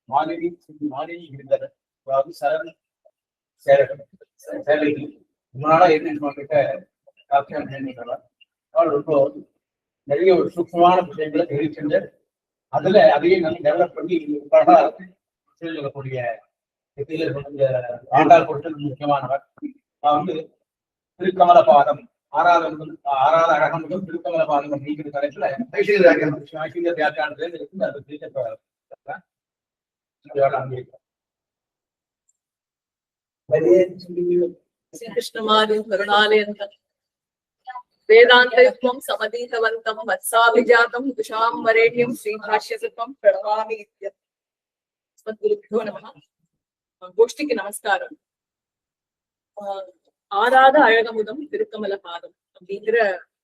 மாலினி இருந்தனர். அதாவது சரண் சேலைக்கு முன்னால கிட்ட அவள் ரொம்ப நிறைய ஒரு சூக்மமான விஷயங்களை தெரிவிக்கின்ற அதுல அதையும் நல்லா டெவலப் பண்ணி சொல்லக்கூடிய ஆண்டாள் கொடுத்தது முக்கியமானவர். திருக்கமல பாதம் ஆறாத அழகம் முதல் திருக்கமல பாதம் அப்படிங்கிற தலைப்புல வியாக்கியானத்துல இருக்கு. அது श्रीकृष्णमार्य करुणालयन्तम् वेदान्तयुक्तं समदीतवन्तं वत्साभिजातं विशां वरेण्यं श्रीभाष्यसुतं प्रणमामि सद्गुरुभ्यो नमः. गोष्ठिக்கு நமஸ்காரம். ஆறாத அழகமுதம் திருக்கமல பாதம் அப்படிங்கிற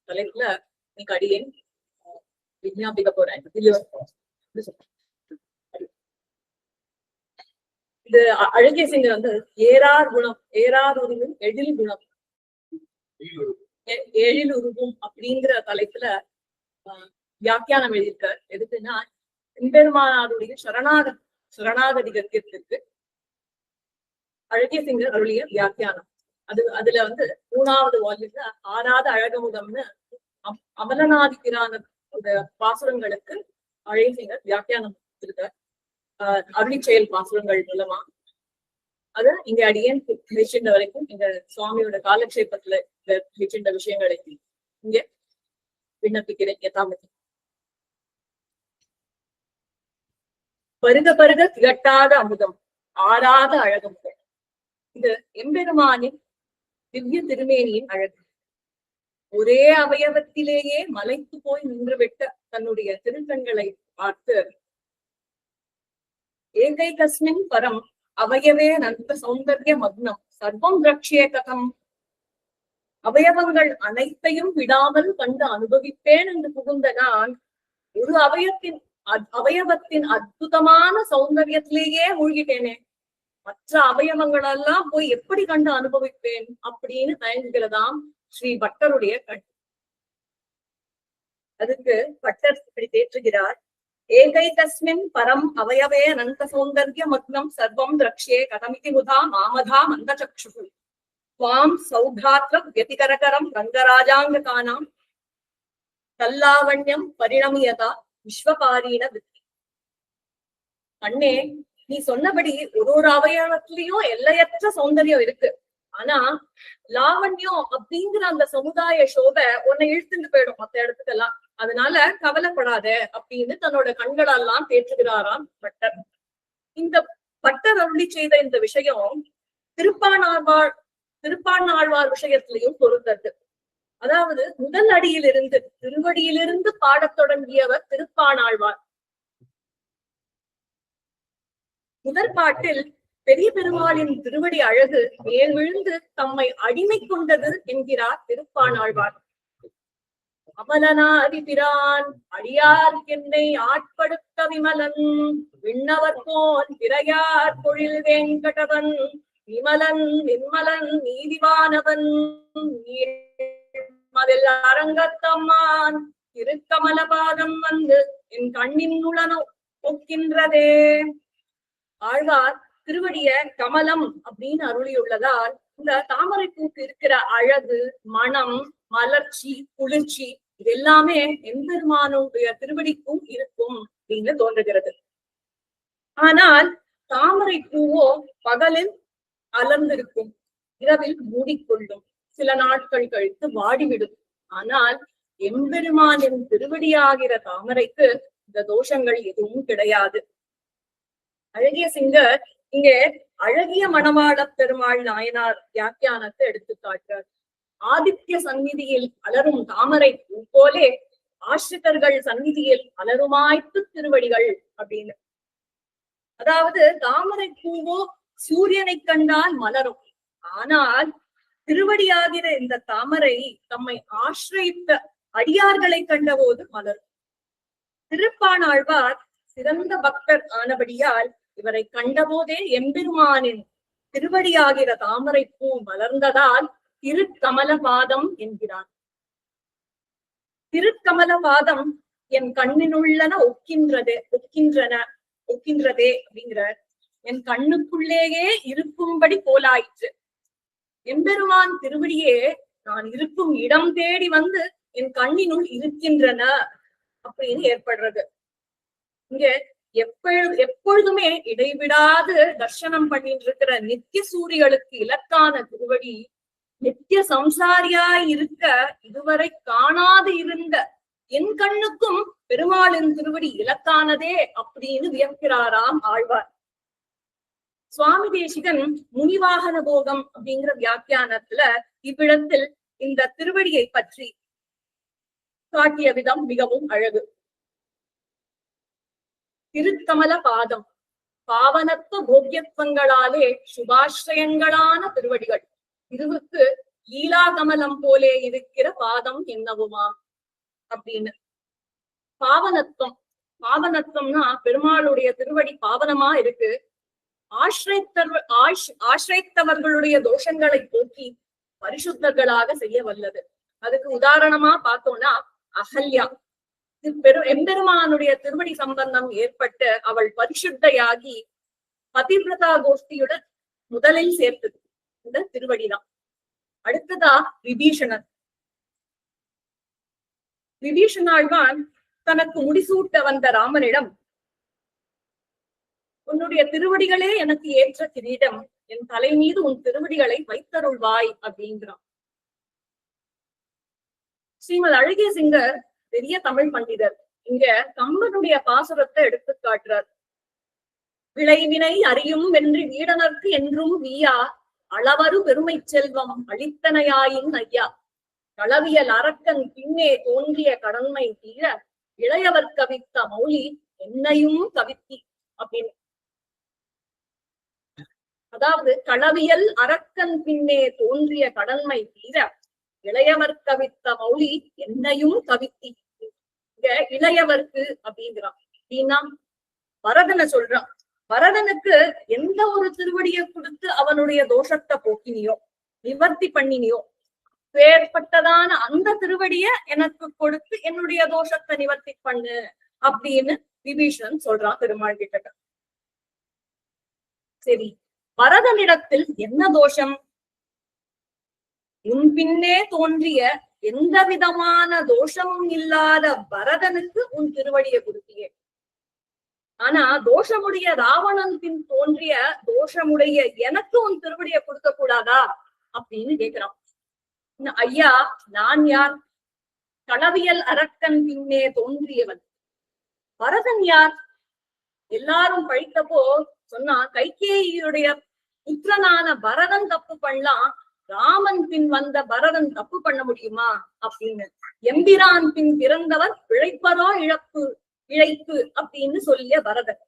தலைப்புல இன்னைக்கு அடியேன் விஞ்ஞாபிக்க போறேன். இது அழகிய சிங்கர் ஏறார் குணம், ஏறார் உருவும் எழில் குணம் எழில் உருவும் அப்படிங்கிற தலைப்புல வியாக்கியானம் எழுதியிருக்கார். எதுக்குன்னா எம்பெருமானாருடைய சரணாகதி கத்தியத்திற்கு அழகிய சிங்கர் அருளிய வியாக்கியானம். அதுல 3வது வால்யூம்ல ஆறாத அழகமுதம்னு அமலநாதிபிரான பாசுரங்களுக்கு அழகிய சிங்கர் வியாக்கியானம் கொடுத்திருக்கார். அருளி செயல் பாசுரங்கள் மூலமா அத இங்க அடியேன் பேசின்ற வரைக்கும் இந்த சுவாமியோட காலக்ஷேபத்துல பேசின்ற விஷயங்களை இங்க விண்ணப்பிக்கிறேன். யதாமதி பருக பருக திகட்டாத அமுதம், ஆறாத அழகமுதம். இது எம்பெருமானின் திவ்ய திருமேனியின் அழகு. ஒரே அவயவத்திலேயே மலைத்து போய் நின்றுவிட்ட தன்னுடைய திருக்கண்களை பார்த்து ஏகைகஸ்மின் பரம் அவயவே நந்த சௌந்தர்ய மக்னம் சர்வம் ரக்ஷே கதம். அவயவங்கள் அனைத்தையும் விடாமல் கண்டு அனுபவிப்பேன் என்று புகுந்த நான் ஒரு அவயவத்தின் அற்புதமான சௌந்தர்யத்திலேயே மூழ்கிட்டேனே, மற்ற அவயவங்களெல்லாம் போய் எப்படி கண்டு அனுபவிப்பேன் அப்படின்னு தயங்குகிறதாம் ஸ்ரீ பட்டருடைய கண். அதுக்கு பட்டர் இப்படி தேற்றுகிறார். ஏகைதஸ்மின் பரம் அவயவே அனந்த சௌந்தர்ய மக்னம் சர்வம் ரக்ஷே கதமிதி முதா மாமதா மந்தசக்ஷு துவாம் சௌதாத்ர வியதிகரகரம் ரங்கராஜாங்ககானாம் தல்லாவண்யம் பரிணமியதா விஸ்வபாரீண வித்தி. கண்ணே, நீ சொன்னபடி ஒரு அவயவத்திலையும் எல்லையற்ற சௌந்தர்யம் இருக்கு. ஆனா லாவண்யம் அப்படிங்கிற அந்த சமுதாய சோபை உன்னை இழுத்துட்டு போயிடும் மத்த இடத்துக்கெல்லாம். அதனால கவலைப்படாத அப்படின்னு தன்னோட கண்களெல்லாம் தேற்றுகிறாராம் பட்டர். இந்த பட்டர் அருளி செய்த இந்த விஷயம் திருப்பாணாழ்வார் விஷயத்திலையும் பொருந்தது. அதாவது முதல் அடியிலிருந்து திருவடியிலிருந்து பாடத் தொடங்கியவர் திருப்பாணாழ்வார். முதற் பாட்டில் பெரிய பெருமாளின் திருவடி அழகு மேல் விழுந்து தம்மை அடிமை கொண்டது என்கிறார் திருப்பாணாழ்வார். அமலனாதி பிரான் அடியார் என்னை ஆட்படுத்த விமலன் விண்ணவர்கோன் பிறையார் பொழில் வேங்கடவன் விமலன் நிர்மலன் நீதிவானவன் அரங்கத்தம்மான் திருக்கமலபாதம் என் கண்ணின் உளனோ ஒக்கின்றதே. ஆழ்வார் திருவடிய கமலம் அப்படின்னு அருளியுள்ளதால் இந்த தாமரை பூக்கு இருக்கிற அழகு, மனம், மலர்ச்சி, குளிர்ச்சி இது எல்லாமே எம்பெருமானுடைய திருவடிக்கும் இருக்கும் அப்படின்னு தோன்றுகிறது. ஆனால் தாமரை பூவோ பகலில் அலர்ந்திருக்கும், இரவில் மூடிக்கொள்ளும், சில நாட்கள் கழித்து வாடிவிடும். ஆனால் எம்பெருமானின் திருவடியாகிற தாமரைக்கு இந்த தோஷங்கள் எதுவும் கிடையாது. அழகிய சிங்கர் இங்கே அழகிய மணவாள பெருமாள் நாயனார் வியாக்கியானத்தை எடுத்து காட்டுறார். ஆதித்ய சந்நிதியில் அலரும் தாமரை பூ போலே ஆசிரியர்கள் சந்நிதியில் அலருமாய்த்து திருவடிகள் அப்படின்னு. அதாவது தாமரை பூவோ சூரியனை கண்டால் மலரும், ஆனால் திருவடியாகிற இந்த தாமரை தம்மை ஆசிரியித்த அடியார்களை கண்டபோது மலரும். திருப்பாணாழ்வார் சிறந்த பக்தர் ஆனபடியால் இவரை கண்டபோதே எம்பெருமானின் திருவடியாகிற தாமரை பூ மலர்ந்ததால் திருக்கமலபாதம் என்கிறார். திருக்கமலபாதம் என் கண்ணினுள்ளன ஒக்கின்றன போக்கின்றதே அப்படிங்கிற என் கண்ணுக்குள்ளேயே இருக்கும்படி போலாயிற்று. எம்பெருமான் திருவடியே நான் இருக்கும் இடம் தேடி வந்து என் கண்ணினுள் இருக்கின்றன அப்படின்னு ஏற்படுறது. இங்க எப்பொழுதுமே இடைவிடாது தர்சனம் பண்ணிட்டு இருக்கிற நித்திய சூரியர்களுக்கு இலக்கான திருவடி நித்திய சம்சாரியாய் இருக்க இதுவரை காணாது இருந்த என் கண்ணுக்கும் பெருமாளின் திருவடி இலக்கானதே அப்படின்னு வியக்கிறாராம் ஆழ்வார். சுவாமி தேசிகன் முனிவாகன போகம் அப்படிங்கிற வியாக்கியானத்துல இவ்விடத்தில் இந்த திருவடியை பற்றி காட்டிய விதம் மிகவும் அழகு. திருக்கமல பாதம் பாவனத்துவ போக்கியத்துவங்களாலே சுபாஸ்ரயங்களான திருவடிகள் திருவுக்கு லீலா கமலம் போலே இருக்கிற பாதம் என்னவுமாம் அப்படின்னு. பாவனத்துவம்னா பெருமாளுடைய திருவடி பாவனமா இருக்கு. ஆசிரியத்தவர்களுடைய தோஷங்களை போக்கி பரிசுத்தர்களாக செய்ய வல்லது. அதுக்கு உதாரணமா பார்த்தோம்னா அகல்யா எம்பெருமானுடைய திருவடி சம்பந்தம் ஏற்பட்டு அவள் பரிசுத்தையாகி பதிவிரதா கோஷ்டியுடன் முதலில் சேர்த்தது இந்த திருவடிதான். அடுத்ததா விபீஷணாழ்வான் தனக்கு முடிசூட்ட வந்த ராமனிடம் உன்னுடைய திருவடிகளே எனக்கு ஏற்ற கிரீடம், என் தலை மீது உன் திருவடிகளை வைத்தருள்வாய் அப்படிங்கிறான். ஸ்ரீமத் அழகிய சிங்கர் பெரிய தமிழ் பண்டிதர். இங்க கம்பனுடைய பாசுரத்தை எடுத்து காட்டுறார். விளைவினை அறியும் வென்றி வீடனர்க்கு என்றும் வீயா அளவரு பெருமை செல்வம் அளித்தனையாயின் ஐயா களவியல் அரக்கன் பின்னே தோன்றிய கடன்மை தீர இளையவர் கவித்த மௌலி என்னையும் கவித்தி அப்படின்னு. அதாவது களவியல் அரக்கன் பின்னே தோன்றிய கடன்மை தீர இளையவர் கவித்த மௌலி என்னையும் கவித்தி. இங்க இளையவர்க்கு அப்படிங்கிறான். அப்படின்னா பரதனை சொல்றான். பரதனுக்கு எந்த ஒரு திருவடியை கொடுத்து அவனுடைய தோஷத்தை போக்கினியோ நிவர்த்தி பண்ணினியோ வேறுபட்டதான அந்த திருவடிய எனக்கு கொடுத்து என்னுடைய தோஷத்தை நிவர்த்தி பண்ணு அப்படின்னு விபீஷணன் சொல்றான் பெருமாள் கிட்ட. சரி, பரதனிடத்தில் என்ன தோஷம்? உன் பின்னே தோன்றிய எந்த விதமான தோஷமும் இல்லாத பரதனுக்கு உன் திருவடியை கொடுத்தியே. ஆனா தோஷமுடைய ராவணன் பின் தோன்றிய தோஷமுடைய எனக்கு உன் திருவடியை கொடுக்க கூடாதா அப்படின்னு கேக்குறான். ஐயா, நான் யார்? களவியல் அரக்கன் பின்னே தோன்றியவன். பரதன் யார்? எல்லாரும் பழித்தப்போ சொன்னா கைகேயியுடைய புத்திரனான பரதன் தப்பு பண்ணலாம், ராமன் பின் வந்த பரதன் தப்பு பண்ண முடியுமா அப்படின்னு. எம்பிரான் பின் பிறந்தவர் பிழைப்பதோ இழைப்பு அப்படின்னு சொல்லிய பரதன்.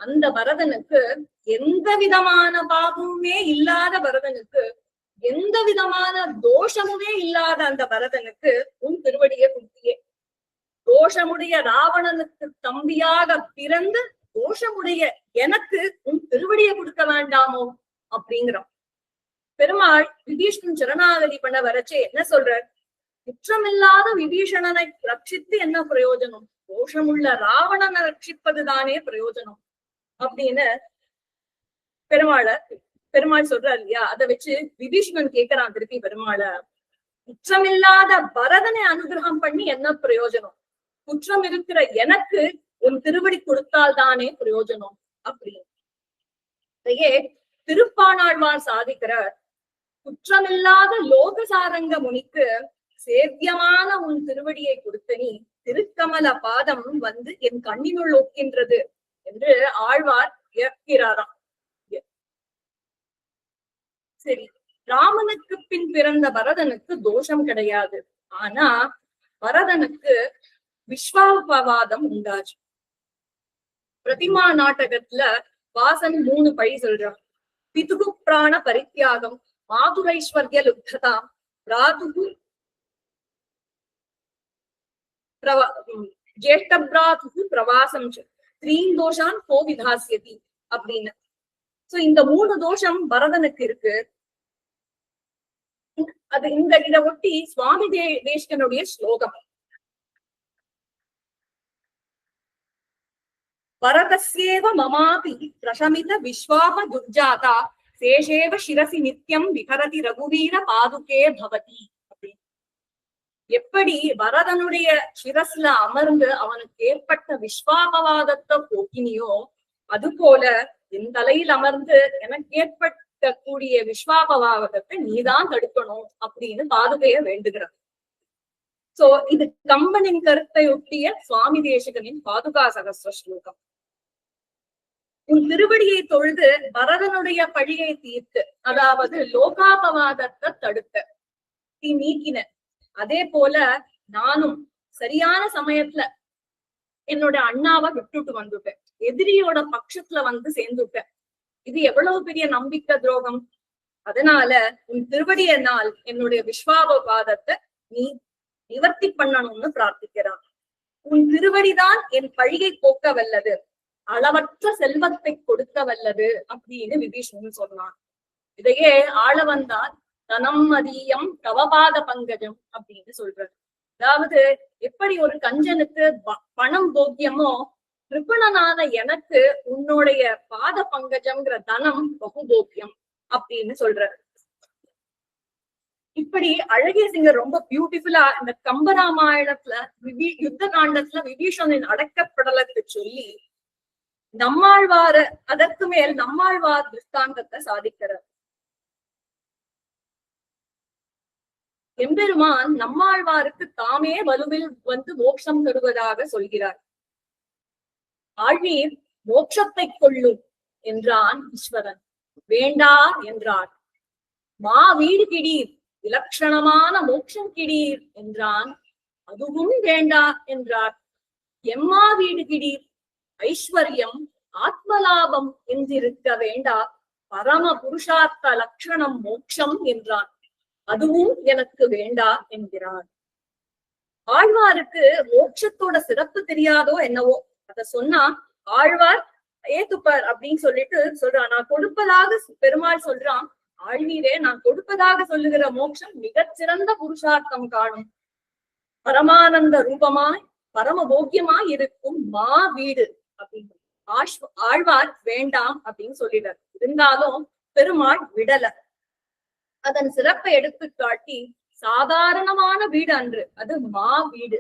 அந்த பரதனுக்கு எந்த விதமான பாவமுமே இல்லாத பரதனுக்கு, எந்த விதமான தோஷமுமே இல்லாத அந்த பரதனுக்கு உன் திருவடியை கொடுத்தியே. தோஷமுடைய ராவணனுக்கு தம்பியாக பிறந்து தோஷமுடைய எனக்கு உன் திருவடியை கொடுக்க வேண்டாமோ அப்படிங்கிறான். பெருமாள் விபீஷணன் சரணாகதி பண்ண வரச்சே என்ன சொல்றார்? குற்றமில்லாத விபீஷணனை ரட்சித்து என்ன பிரயோஜனம்? தோஷமுள்ள ராவணனை ரட்சிப்பதுதானே பிரயோஜனம் அப்படின்னு பெருமாள் சொல்றார் இல்லையா? அதை வச்சு விபீஷணன் கேட்கிறான் திருப்பி பெருமாள, குற்றமில்லாத பரதனை அனுகிரகம் பண்ணி என்ன பிரயோஜனம்? குற்றம் இருக்கிற எனக்கு உன் திருவடி கொடுத்தால் தானே பிரயோஜனம் அப்படின்னு. இதையே திருப்பாணாழ்வார் சாதிக்கிறார். குற்றமில்லாத லோகசாரங்க முனிக்கு சேத்தியமான உன் திருவடியை கொடுத்த நீ திருக்கமல பாதம் வந்து என் கண்ணினுள் ஒக்கின்றது என்று ஆழ்வார் இயக்கிறாராம். சரி, ராமனுக்கு பின் பிறந்த பரதனுக்கு தோஷம் கிடையாது. ஆனா பரதனுக்கு விஸ்வாபவாதம் உண்டாச்சு. பிரதிமா நாடகத்துல வாசன் 3 பழி சொல்றான். பிதுகு பிராண பரித்தியாகம், மாதுரைஸ்வர்ய லுப்ததா, பிராதுகு ஜேஷ்ட பிராதுகு பிரவாசம் த்ரீன் தோஷான் கோ விதாசியதி அப்படின்னு. சோ இந்த 3 தோஷம் பரதனுக்கு இருக்கு. அது இத ஒட்டி சுவாமி தேசிகனுடைய ஸ்லோகம். பரதஸ்யேவ மமாபி பிரசமித விஸ்வாப துர்ஜாதா சேஷேவ சிரசி நித்யம் விகரதி ரகுவீர பாதுகே பவதி. எப்படி பரதனுடைய சிரஸ்ல அமர்ந்து அவனுக்கு ஏற்பட்ட விஸ்வாபவாதத்தை போக்கினியோ அது போல என் தலையில் அமர்ந்து எனக்கு ஏற்படக்கூடிய விஸ்வாபவாதத்தை நீதான் தடுக்கணும் அப்படின்னு பாதுகைய வேண்டுகிறார். சோ இது கம்பனின் கருத்தை ஒட்டிய சுவாமி தேசிகனின் பாதுகா சகஸ்ர ஸ்லோகம். உன் திருவடியை தொழுது பரதனுடைய பழியை தீர்த்து, அதாவது லோகாபவாதத்தை தடுத்த, நீ நீக்கின. அதே போல நானும் சரியான சமயத்துல என்னோட அண்ணாவை விட்டுட்டு வந்துட்டேன், எதிரியோட பட்சத்துல வந்து சேர்ந்துட்டேன். இது எவ்வளவு பெரிய நம்பிக்கை துரோகம். அதனால உன் திருவடியினால் என்னுடைய விஸ்வாபவாதத்தை நீ நிவர்த்தி பண்ணணும்னு பிரார்த்திக்கிறான். உன் திருவடிதான் என் பழியை போக்க வல்லது, அளவற்ற செல்வத்தை கொடுக்க வல்லது அப்படின்னு விபீஷணன் சொன்னான். இதையே ஆளவந்தார் தனம் மதியம் தவபாத பங்கஜம் அப்படின்னு சொல்றாரு. அதாவது எப்படி ஒரு கஞ்சனுக்கு பணம் போக்கியமோ, கிருபணனான எனக்கு உன்னுடைய பாத பங்கஜம்ங்கிற தனம் பகுபோக்கியம் அப்படின்னு சொல்றாரு. இப்படி அழகிய சிங்கர் ரொம்ப பியூட்டிஃபுல்லா இந்த கம்பராமாயணத்துல யுத்த காண்டத்துல விபீஷணனின் அடக்கப்படலத்தை சொல்லி நம்மாழ்வார அதற்கு மேல் நம்மாழ்வார் திருஷ்டாந்தத்தை சாதிக்கிறார். எம்பெருமான் நம்மாழ்வாருக்கு தாமே வலுவில் வந்து மோட்சம் தருவதாக சொல்கிறார். ஆழ்வீர் மோட்சத்தை கொள்ளும் என்றான் ஈஸ்வரன், வேண்டா என்றார். மா வீடு கிடீர், இலட்சணமான மோட்சம் கிடீர் என்றான், அதுவும் வேண்டா என்றார். எம்மா வீடு கிடீர், ஐஸ்வர்யம் ஆத்மலாபம் என்றிருக்க வேண்டா, பரம புருஷார்த்த லட்சணம் மோட்சம் என்றான், அதுவும் எனக்கு வேண்டா என்கிறார். ஆழ்வாருக்கு மோட்சத்தோட சிறப்பு தெரியாதோ என்னவோ, அத சொன்னா ஆழ்வார் ஏத்துப்பார் அப்படின்னு சொல்லிட்டு சொல்றான். நான் கொடுப்பதாக பெருமாள் சொல்றான், ஆழ்வீரே நான் கொடுப்பதாக சொல்லுகிற மோட்சம் மிகச்சிறந்த புருஷார்த்தம் காணும், பரமானந்த ரூபமாய் பரம போக்கியமாய் இருக்கும் மா வீடு அப்படின்னு ஆழ்வார் வேண்டாம் அப்படின்னு சொல்லிடார். இருந்தாலும் பெருமாள் விடல. அதன் சிறப்பை எடுத்து காட்டி சாதாரணமான வீடு அன்று, அது மா வீடு,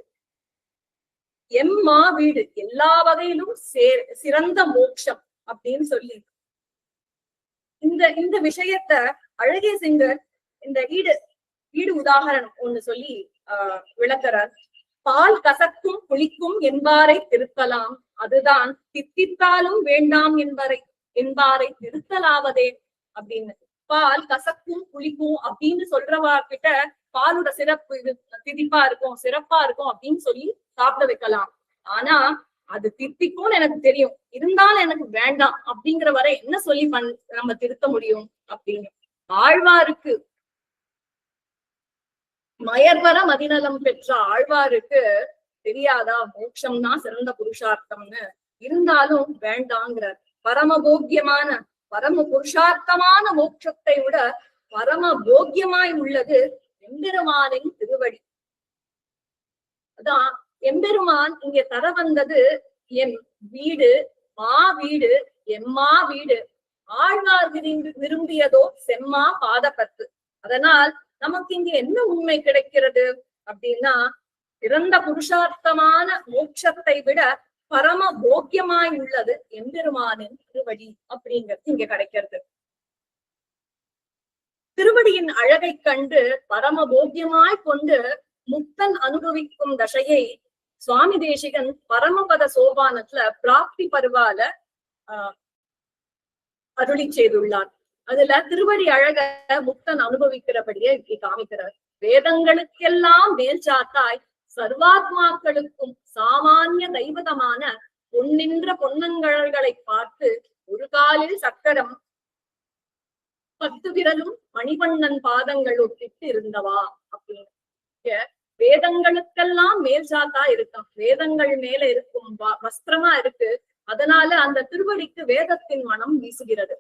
எம்மா வீடு, எல்லா வகையிலும் சிறந்த மோட்சம் அப்படின்னு சொல்லி இந்த விஷயத்த அழகிய சிங்கர் இந்த வீடு உதாகரணம் ஒண்ணு சொல்லி விளக்குறார். பால் கசக்கும் புளிக்கும் என்பாரை திருத்தலாம், அதுதான் தித்தித்தாலும் வேண்டாம் என்பாரை திருத்தலாவதே அப்படின்னு. பால் கசக்கும் புளிக்கும் அப்படின்னு சொல்றவார்கிட்ட பாலோட சிறப்பு இது திதிப்பா இருக்கும் சிறப்பா இருக்கும் அப்படின்னு சொல்லி சாப்பிட வைக்கலாம். ஆனா அது தித்திக்கும்னு எனக்கு தெரியும், இருந்தாலும் எனக்கு வேண்டாம் அப்படிங்கிற வரை என்ன சொல்லி நம்ம திருத்த முடியும் அப்படின்னு. ஆழ்வாருக்கு மயர்வர மதிநலம் பெற்ற ஆழ்வாருக்கு தெரியாதா மோட்சம்னா சிறந்த புருஷார்த்தம்னு? இருந்தாலும் வேண்டாங்கிறார். பரமபோக்கியமான பரம புருஷார்த்தமான மோட்சத்தை விட பரம போக்கியமாய் உள்ளது எம்பெருமானின் திருவடி. அதான் எம்பெருமான் இங்க தர வந்தது என் வீடு, மா வீடு, எம்மா வீடு. ஆழ்வார் விரும்பியதோ செம்மா பாதப்பத்து. அதனால் நமக்கு இங்க என்ன உண்மை கிடைக்கிறது அப்படின்னா, சிறந்த புருஷார்த்தமான மோட்சத்தை விட பரம போக்கியமாய் உள்ளது எம்பெருமானின் திருவடி அப்படிங்கிறது இங்க கிடைக்கிறது. திருவடியின் அழகை கண்டு பரம போக்கியமாய் கொண்டு முக்தன் அனுபவிக்கும் தசையை சுவாமி தேசிகன் பரமபத சோபானத்துல பிராப்தி பருவால அருளி செய்துள்ளார். அதுல திருவடி அழக முக்தன் அனுபவிக்கிறபடியே இப்படி காமிக்கிறார். வேதங்களுக்கெல்லாம் மேல் சாத்தாய் சர்வாத்மாக்களுக்கும் சாமானிய தெய்வதமான பொன்னின்ற பொன்னங்கழல்களை பார்த்து ஒரு காலில் சக்கரம் 10 விரலும் மணிவண்ணன் பாதங்கள் ஒட்டிட்டு இருந்தவா அப்படின்னு. வேதங்களுக்கெல்லாம் மேல் சாத்தா இருக்கான், வேதங்கள் மேல இருக்கும் வஸ்திரமா இருக்கு. அதனால அந்த திருவடிக்கு வேதத்தின் மனம் வீசுகிறது.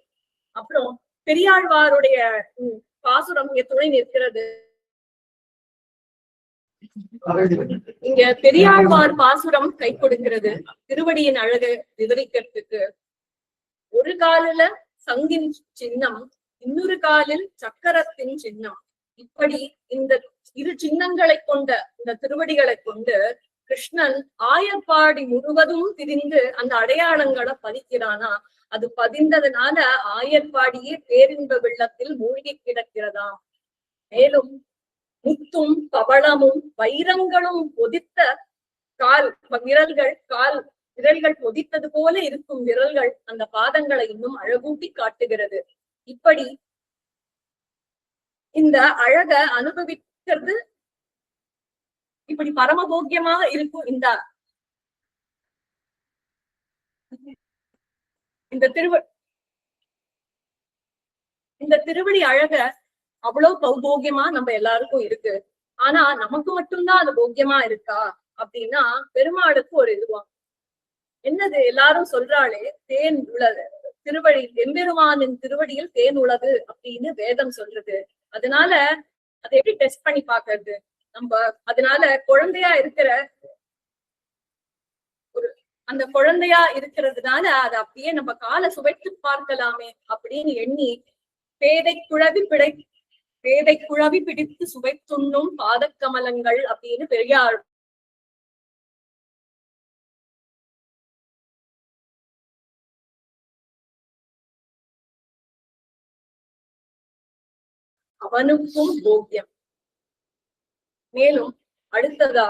அப்புறம் பெரியாழ்வாருடைய பாசுரம் இங்க துணை நிற்கிறது. இங்க பெரியாழ்வார் பாசுரம் கை கொடுக்கிறது திருவடியின் அழகு விவரிக்கிறதுக்கு. ஒரு காலில சங்கின் சின்னம், இன்னொரு காலில் சக்கரத்தின் சின்னம். இப்படி இந்த இரு சின்னங்களை கொண்ட இந்த திருவடிகளை கொண்டு கிருஷ்ணன் ஆயர்பாடி முழுவதும் திரிந்து அந்த அடையாளங்களை பதிக்கிறானா. அது பதிந்ததுனால ஆயர்பாடியே பேரின்ப வெள்ளத்தில் மூழ்கி கிடக்கிறதாம். மேலும் முத்தும் பவளமும் வைரங்களும் பொதித்த விரல்கள் பொதித்தது போல இருக்கும் விரல்கள் அந்த பாதங்களை இன்னும் அழகூட்டி காட்டுகிறது. இப்படி இந்த அழக அனுபவிக்கிறது இப்படி பரமபோக்கியமாக இருக்கும். இந்த திருவடி அழக அவ்வளவு பௌபோக்கியமா நம்ம எல்லாருக்கும் இருக்கு. ஆனா நமக்கு மட்டும்தான் அது போக்கியமா இருக்கா அப்படின்னா பெருமாளுக்கு ஒரு இதுவா என்னது எல்லாரும் சொல்றாளே தேன் உளது திருவடி, எம்பெருமானின் திருவடியில் தேன் உளது அப்படின்னு வேதம் சொல்றது. அதனால அதை எப்படி டெஸ்ட் பண்ணி பாக்குறது நம்ம? அதனால அந்த குழந்தையா இருக்கிறதுனால அதை அப்படியே நம்ம காலை சுவைத்து பார்க்கலாமே அப்படின்னு எண்ணி பேதை குழவி பிடித்து சுவைத்துண்ணும் பாதக்கமலங்கள் அப்படின்னு பெரியார் அவனுக்கும் போக்கியம். மேலும் அடுத்ததா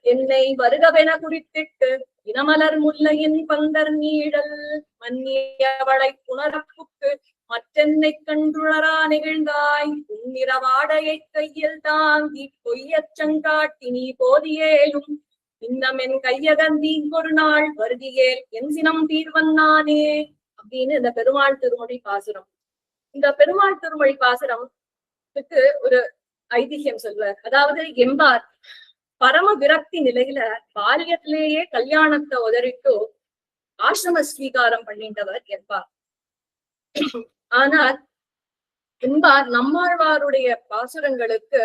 என்னை வருகவென குறித்திட்டு இனமலர் முல்லையின் பந்தர் நீழல் மன்னியவளை புனரப்புக்கு மற்றென்னை கண்டுளரா நெகிழ்ந்தாய் உன்னிற வாடையை கையில் தாங்கி பொய்யச்சங்காட்டி நீ போதியேலும் இன்னம் என் கையகந்தீ ஒரு நாள் வருதியேல் என் சினம் தீர்வன்னானே அப்படின்னு இந்த பெருமாள் திருமொழி பாசுரம். இந்த பெருமாள் திருமொழி பாசுரத்துக்கு ஒரு ஐதிஹ்யம் சொல்வார். அதாவது எம்பார் பரம விரக்தி நிலையில பாலியத்திலேயே கல்யாணத்தை உதறிட்டு ஆசிரம ஸ்வீகாரம் பண்ணிட்டவர் எம்பார். ஆனால் எம்பார் நம்மாழ்வாருடைய பாசுரங்களுக்கு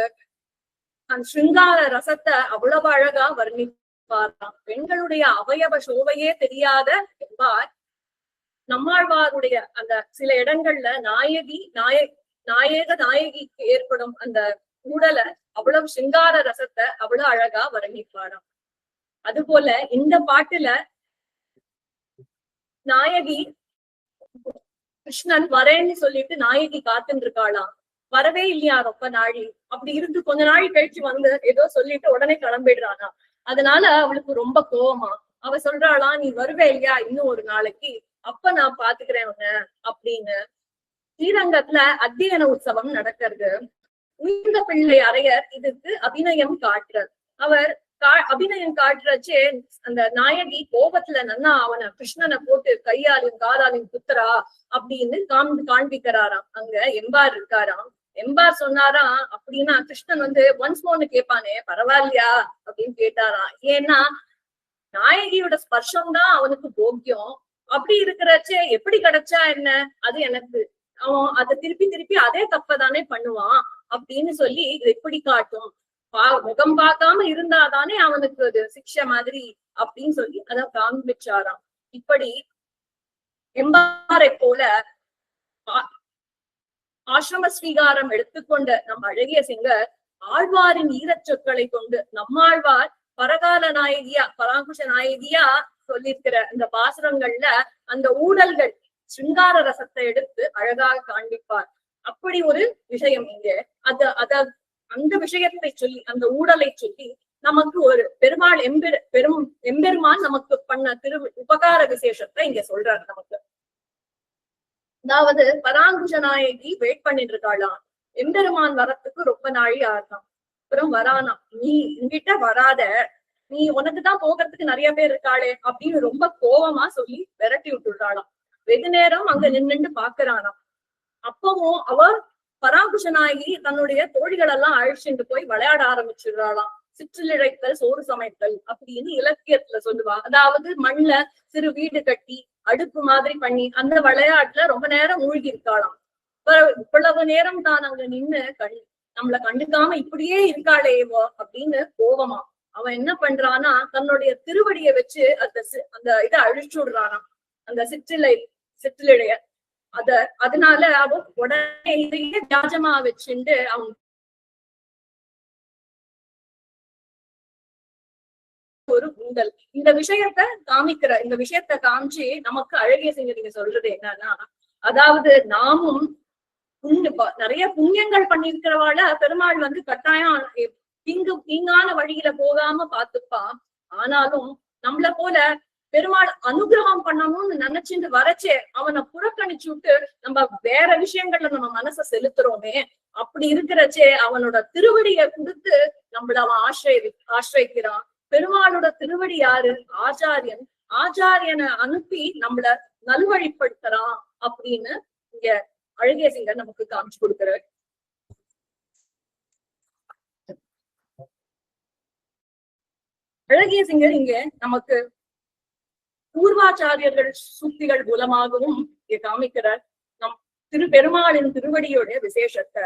சிருங்கார ரசத்தை அவ்வளவு அழகா வர்ணிப்பாராம். பெண்களுடைய அவயவ சோவையே தெரியாத எம்பார் நம்மாழ்வாருடைய அந்த சில இடங்கள்ல நாயகிக்கு ஏற்படும் அந்த உடலை அவ்வளவு சிங்கார ரசத்தை அவ்வளவு அழகா வர்ணிப்பாராம். அதுபோல இந்த பாட்டுல நாயகி கிருஷ்ணன் வரேன்னு சொல்லிட்டு நாயகி காத்துட்டு இருக்காளாம். வரவே இல்லையா ரொம்ப நாளி. அப்படி இருந்து கொஞ்ச நாள் கழிச்சு வந்து ஏதோ சொல்லிட்டு உடனே கிளம்பிடுறானா. அதனால அவளுக்கு ரொம்ப கோவமா. அவ சொல்றாளாம், நீ வருவே இல்லையா இன்னும் ஒரு நாளைக்கு, அப்ப நான் பாத்துக்கிறேன் உன்ன அப்படின்னு. ஸ்ரீரங்கத்துல அத்தியன உற்சவம் நடக்கிறது. உயிர்ந்த பிள்ளை அரையர் இதுக்கு அபிநயம் காட்டுறார். அவர் அபிநயம் காட்டுறச்சே அந்த நாயகி கோபத்துல நன்னா அவனை கிருஷ்ணனை போட்டு கையாலையும் காலாலையும் குத்துறா அப்படின்னு காண்பிக்கிறாராம். அங்க எம்பார் இருக்காராம். எம்பார் சொன்னாராம், அப்படின்னா கிருஷ்ணன் வந்து ஒன்ஸ் மோர்னு கேட்பானே பரவாயில்லையா அப்படின்னு கேட்டாராம். ஏன்னா நாயகியோட ஸ்பர்ஷம் தான் அவனுக்கு போக்கியம். அப்படி இருக்கிறச்சே எப்படி கிடைச்சா என்ன, அது எனக்கு அவன் அதை திருப்பி அதே தப்பதானே பண்ணுவான் அப்படின்னு சொல்லி இது எப்படி காட்டும், முகம் பார்க்காம இருந்தாதானே அவனுக்கு அது சிக்ஷை மாதிரி அப்படின்னு சொல்லி அத காண்பிச்சாராம். இப்படி எம்பாரை போல ஆசிரம ஸ்வீகாரம் எடுத்துக்கொண்ட நம் அழகிய சிங்கர் ஆழ்வாரின் ஈரச்சொற்களை கொண்டு நம்மாழ்வார் பரகால நாயகியா பராங்குஷ நாயகியா சொல்லியிருக்கிற இந்த பாசுரங்கள்ல அந்த ஊடல்கள் சிங்கார ரசத்தை எடுத்து அழகாக காண்பிப்பார். அப்படி ஒரு விஷயம் இங்க அந்த விஷயத்தை சொல்லி அந்த ஊடலை சொல்லி நமக்கு ஒரு பெருமாள் எம்பெருமான் நமக்கு பண்ண உபகார விசேஷத்தை இங்க சொல்றாரு நமக்கு. அதாவது பராங்குஷ நாயகி வெயிட் பண்ணிட்டு இருக்காளாம். எம்பெருமான் வரத்துக்கு ரொம்ப நாளி ஆகலாம். அப்புறம் வரானா, நீ இங்கிட்ட வராத, நீ உனக்குதான் போகிறதுக்கு நிறைய பேர் இருக்காளே அப்படின்னு ரொம்ப கோபமா சொல்லி விரட்டி விட்டுடுறாளாம். வெகு நேரம் அங்க நின்னுட்டு பாக்குறானாம். அப்பவும் அவ பராங்குஷ நாயகி தன்னுடைய தோழிகள் எல்லாம் அழிச்சுட்டு போய் விளையாட ஆரம்பிச்சிடுறாளாம். சிற்றிழைத்தல் சோறு சமைத்தல் அப்படின்னு இலக்கியத்துல சொல்லுவா. அதாவது மண்ல சிறு வீடு கட்டி அடுப்பு மாதிரி பண்ணி அந்த விளையாட்டுல ரொம்ப நேரம் மூழ்கி இருக்காளாம். இவ்வளவு நேரம் தான் அங்க நின்னு நம்மள கண்டுக்காம இப்படியே இருக்காளே அப்படின்னு கோவமா அவன் என்ன பண்றானா தன்னுடைய திருவடிய வச்சு அந்த இதை அழிச்சு விடுறானாம், அந்த சிற்றிலைய அதனால அவன் உடனே இதையே வியாஜமா வச்சுட்டு அவன் ஒரு ஊங்கல். இந்த விஷயத்த காமிச்சு நமக்கு அழகிய சிங்கரிங்க சொல்றது என்னன்னா, அதாவது நாமும் நிறைய புண்ணியங்கள் பண்ணிருக்கிறவாಳ பெருமாள் கட்டாயம் தீங்கான வழியில போகாம பாத்துப்பான். ஆனாலும் நம்மள போல பெருமாள் அனுகிரகம் பண்ணணும்னு நினைச்சுட்டு வரச்சே அவனை புறக்கணிச்சு விட்டு நம்ம வேற விஷயங்கள்ல நம்ம மனசை செலுத்துறோமே. அப்படி இருக்கிறச்சே அவனோட திருவடியை கொடுத்து நம்மள அவன் ஆசிரியிக்கிறான். பெருமாளோட திருவடி யாரு? ஆச்சாரியன். ஆச்சாரியனை அனுப்பி நம்மள நல்வழிப்படுத்துறான் அப்படின்னு இங்க அழகிய சிங்கர் நமக்கு காமிச்சு கொடுக்கிறார். அழகிய சிங்கர் இங்க நமக்கு பூர்வாச்சாரியர்கள் சூக்திகள் மூலமாகவும் இங்க காமிக்கிறார் நம் பெருமாளின் திருவடியோட விசேஷத்தை.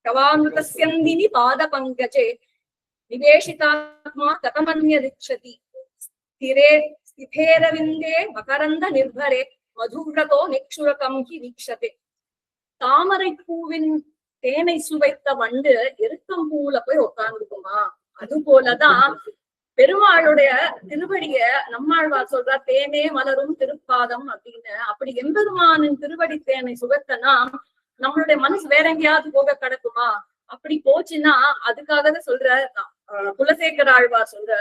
கவாமிருதஸ்யந்தினி பாத பங்கஜே நிவேஷிதாத்மா கதமன்யதிச்சதி ஸ்திதேரவிந்தே மகரந்த நிர்பரே மதுரதோ நிக்ஷுரகம் ஹி வீக்ஷதே. தாமரை பூவின் தேனை சுவைத்த வண்டு எருக்கம்பூல போய் உட்கார்ந்துக்குமா? அது போலதான் பெருமாளுடைய திருவடிய நம்மாழ்வார் சொல்ற தேனே மலரும் திருப்பாதம் அப்படின்னு. அப்படி எம்பெருமானின் திருவடி தேனை சுவைத்தனா நம்மளுடைய மனசு வேற எங்கேயாவது போக கிடக்குமா? அப்படி போச்சுன்னா அதுக்காக சொல்ற குலசேகர ஆழ்வார் சொல்ற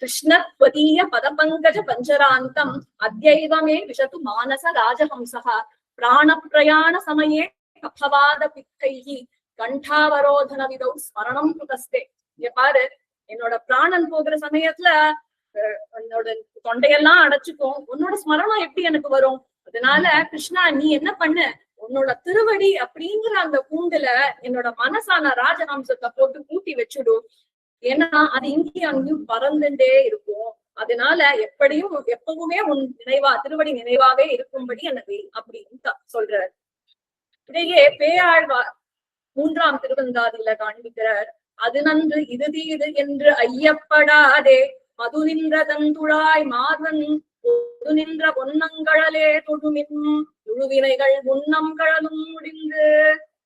கிருஷ்ணத்வதீய பதபங்கஜ பஞ்சராந்தம் அத்யைவமே விஷது மானச ராஜஹம்சா பிராண பிரயாண சமயே கபவாத பிக்கைஹி கண்டாவரோதன விதௌ ஸ்மரணம் குதஸ்தே. இங்க பாரு, என்னோட பிராணன் போகிற சமயத்துல என்னோட தொண்டையெல்லாம் அடைச்சுக்கும், உன்னோட ஸ்மரணம் எப்படி எனக்கு வரும்? அதனால கிருஷ்ணா நீ என்ன பண்ணு, உன்னோட திருவடி அப்படிங்கிற அந்த கூண்டுல என்னோட மனசான ராஜஹம்சத்தை போட்டு கூட்டி வச்சுடும். ஏன்னா அது இங்கேயும் அங்கேயும் பறந்துட்டே இருக்கும். அதனால எப்பவுமே உன் திருவடி நினைவாவே இருக்கும்படி எனக்கு அப்படின்னு சொல்றார். இதையே பேயாழ்வார் 3ஆம் திருவந்தாதியில காண்பிக்கிறார். அது நன்று இது தீது என்று ஐயப்படாதே மது நின்ற தந்துழாய் மார்வன் பொது நின்ற பொன்னங்கழலே தொழுமின் தொழுவினைகள் முன்னம் கழலும் முடிந்து.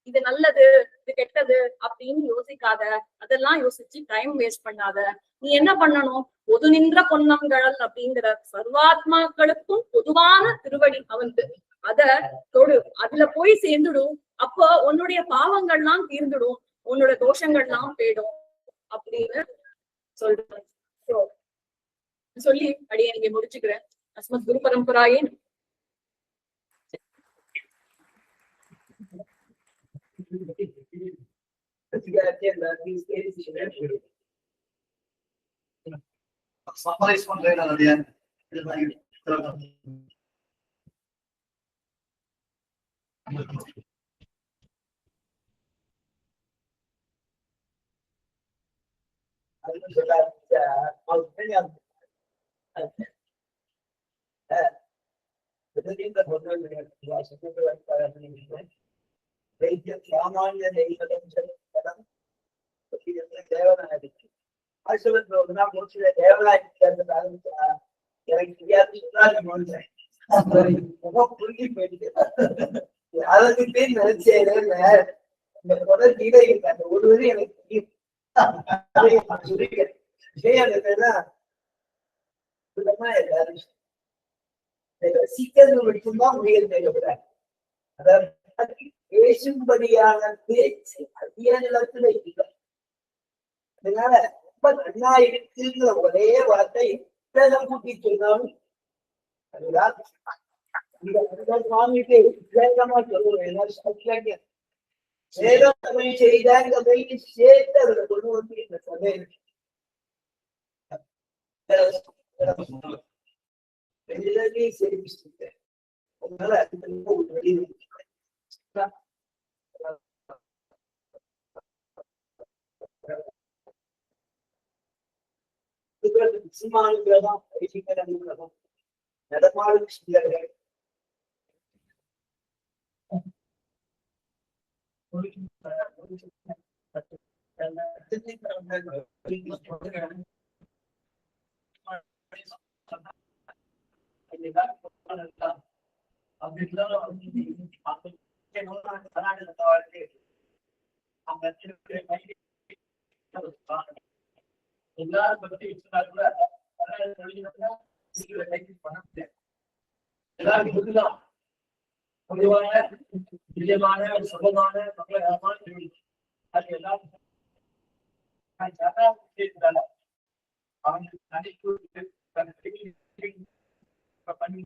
இது நல்லது இது கெட்டது அப்படின்னு யோசிக்காத, அதெல்லாம் யோசிச்சு டைம் வேஸ்ட் பண்ணாத. நீ என்ன பண்ணணும்? பொது நின்ற பொன்னங்கழல் அப்படிங்கிற சர்வாத்மாக்களுக்கும் பொதுவான திருவடி அவனுக்கு அத தொடு, அதுல போய் சேர்ந்துடும். அப்போ உன்னுடைய பாவங்கள்லாம் தீர்ந்துடும், உன்னோட தோஷங்கள்லாம் போயிடும் அப்படின்னு சொல்றேன். சொல்லி அடியே நீங்க முடிச்சுக்கிறேன். அஸ்மத் குரு பரம்பராயே சம்மரைஸ் பண்றேன். சாமானிய தேவனாயிடுச்சு. தேவனாயிடுச்சு எனக்கு புரிஞ்சு போயிட்டு அதுக்கு பேர் நினைச்சேன். இந்த தொடர் கீழே இருக்கு, அந்த ஒரு வரி எனக்கு சீக்கிரம் மட்டும்தான் முடியல் தேவைப்படாது. அதாவது பேசும்படியான பேச்சு அதிக நிலத்துல இல்லை. அதனால ரொம்ப நன்னா இருக்குங்கிற ஒரே வார்த்தை கூட்டி சொன்னாலும் அதுதான் சுவாமிக்கு வேகமா சொல்லுவேன். சேதம் தமிழ் செய்தாங்க சேர்த்து அதுல கொண்டு வந்து இந்த சபை சேமிச்சிருக்கேன். அதனால சினிமானுங்கிறதும் நடமாடும் சிலர்கள் எல்லாரும் பத்தி கூட எல்லாருக்கும் புரியுதான் பொதுவான நிஜமான சுகமான மங்களகரமான அது எல்லாரும் பண்ணி